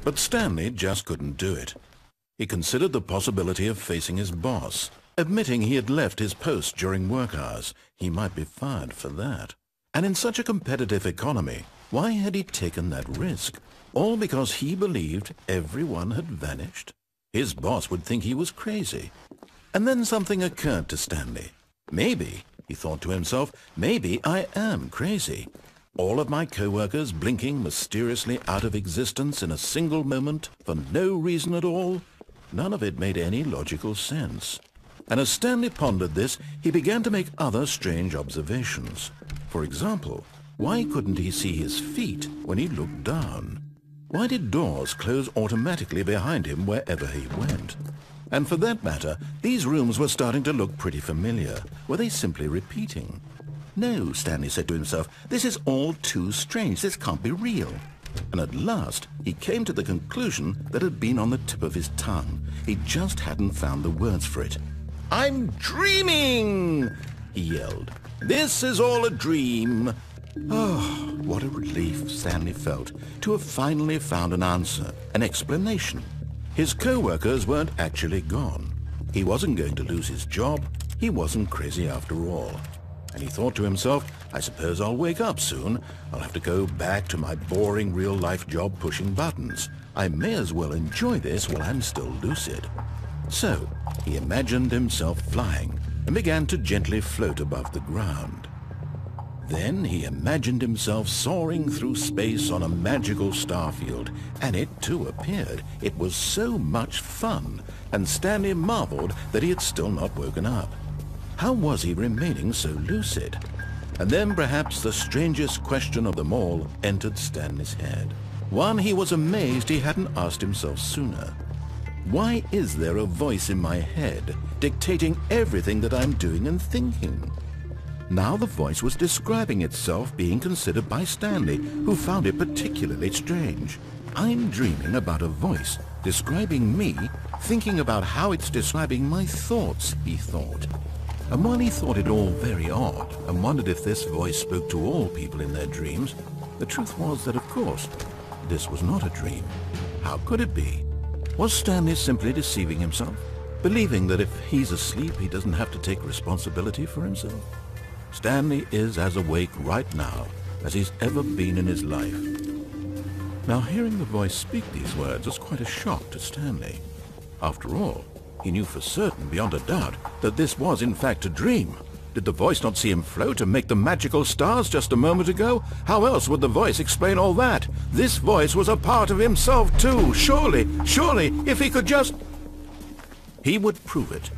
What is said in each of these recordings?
But Stanley just couldn't do it. He considered the possibility of facing his boss, admitting he had left his post during work hours. He might be fired for that. And in such a competitive economy, why had he taken that risk? All because he believed everyone had vanished? His boss would think he was crazy. And then something occurred to Stanley. Maybe, he thought to himself, maybe I am crazy. All of my co-workers blinking mysteriously out of existence in a single moment for no reason at all? None of it made any logical sense. And as Stanley pondered this, he began to make other strange observations. For example, why couldn't he see his feet when he looked down? Why did doors close automatically behind him wherever he went? And for that matter, these rooms were starting to look pretty familiar. Were they simply repeating? No, Stanley said to himself, this is all too strange. This can't be real. And at last, he came to the conclusion that had been on the tip of his tongue. He just hadn't found the words for it. "I'm dreaming!" he yelled. "This is all a dream." Oh, what a relief Stanley felt to have finally found an answer, an explanation. His co-workers weren't actually gone. He wasn't going to lose his job. He wasn't crazy after all. And he thought to himself, I suppose I'll wake up soon. I'll have to go back to my boring real-life job pushing buttons. I may as well enjoy this while I'm still lucid. So he imagined himself flying and began to gently float above the ground. Then he imagined himself soaring through space on a magical starfield, and it too appeared. It was so much fun, and Stanley marveled that he had still not woken up. How was he remaining so lucid? And then perhaps the strangest question of them all entered Stanley's head. One he was amazed he hadn't asked himself sooner. Why is there a voice in my head dictating everything that I'm doing and thinking? Now the voice was describing itself being considered by Stanley, who found it particularly strange. I'm dreaming about a voice describing me, thinking about how it's describing my thoughts, he thought. And while he thought it all very odd and wondered if this voice spoke to all people in their dreams, the truth was that, of course, this was not a dream. How could it be? Was Stanley simply deceiving himself, believing that if he's asleep he doesn't have to take responsibility for himself? Stanley is as awake right now as he's ever been in his life. Now, hearing the voice speak these words was quite a shock to Stanley. After all, he knew for certain, beyond a doubt, that this was in fact a dream. Did the voice not see him float and make the magical stars just a moment ago? How else would the voice explain all that? This voice was a part of himself too. Surely, if he could just... He would prove it.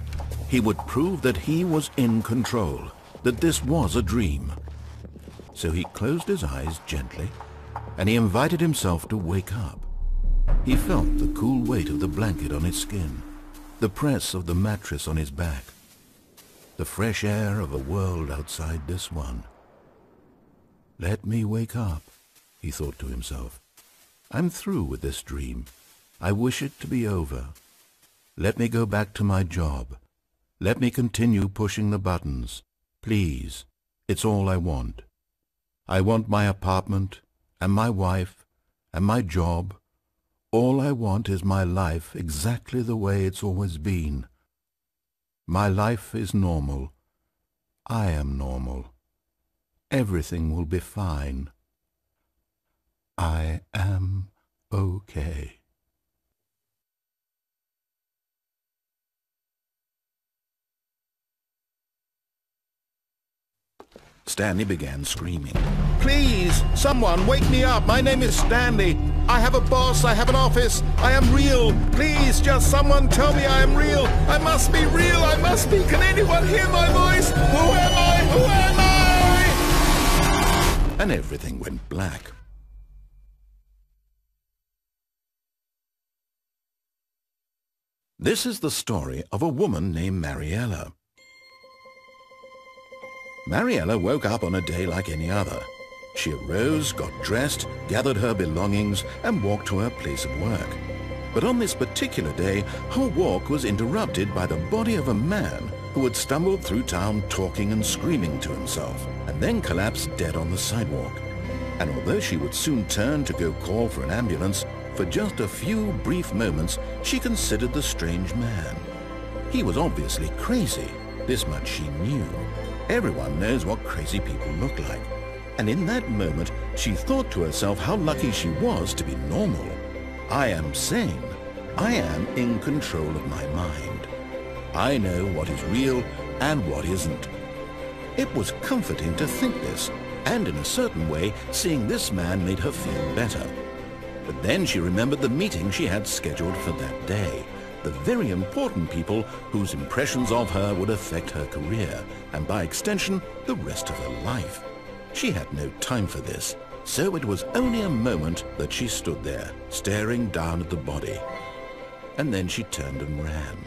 He would prove that he was in control, that this was a dream. So he closed his eyes gently, and he invited himself to wake up. He felt the cool weight of the blanket on his skin, the press of the mattress on his back, the fresh air of a world outside this one. Let me wake up, he thought to himself. I'm through with this dream. I wish it to be over. Let me go back to my job. Let me continue pushing the buttons. Please, it's all I want. I want my apartment, and my wife, and my job. All I want is my life exactly the way it's always been. My life is normal. I am normal. Everything will be fine. I am okay. Stanley began screaming. Please, someone, wake me up. My name is Stanley. I have a boss. I have an office. I am real. Please, just someone tell me I am real. I must be real. I must be. Can anyone hear my voice? Who am I? Who am I? And everything went black. This is the story of a woman named Mariella. Mariella woke up on a day like any other. She arose, got dressed, gathered her belongings, and walked to her place of work. But on this particular day, her walk was interrupted by the body of a man who had stumbled through town talking and screaming to himself, and then collapsed dead on the sidewalk. And although she would soon turn to go call for an ambulance, For just a few brief moments, she considered the strange man. He was obviously crazy. This much she knew. Everyone knows what crazy people look like. And in that moment, she thought to herself how lucky she was to be normal. I am sane. I am in control of my mind. I know what is real and what isn't. It was comforting to think this, and in a certain way, seeing this man made her feel better. But then she remembered the meeting she had scheduled for that day. The very important people whose impressions of her would affect her career, and by extension, the rest of her life. She had no time for this, so it was only a moment that she stood there, staring down at the body. And then she turned and ran.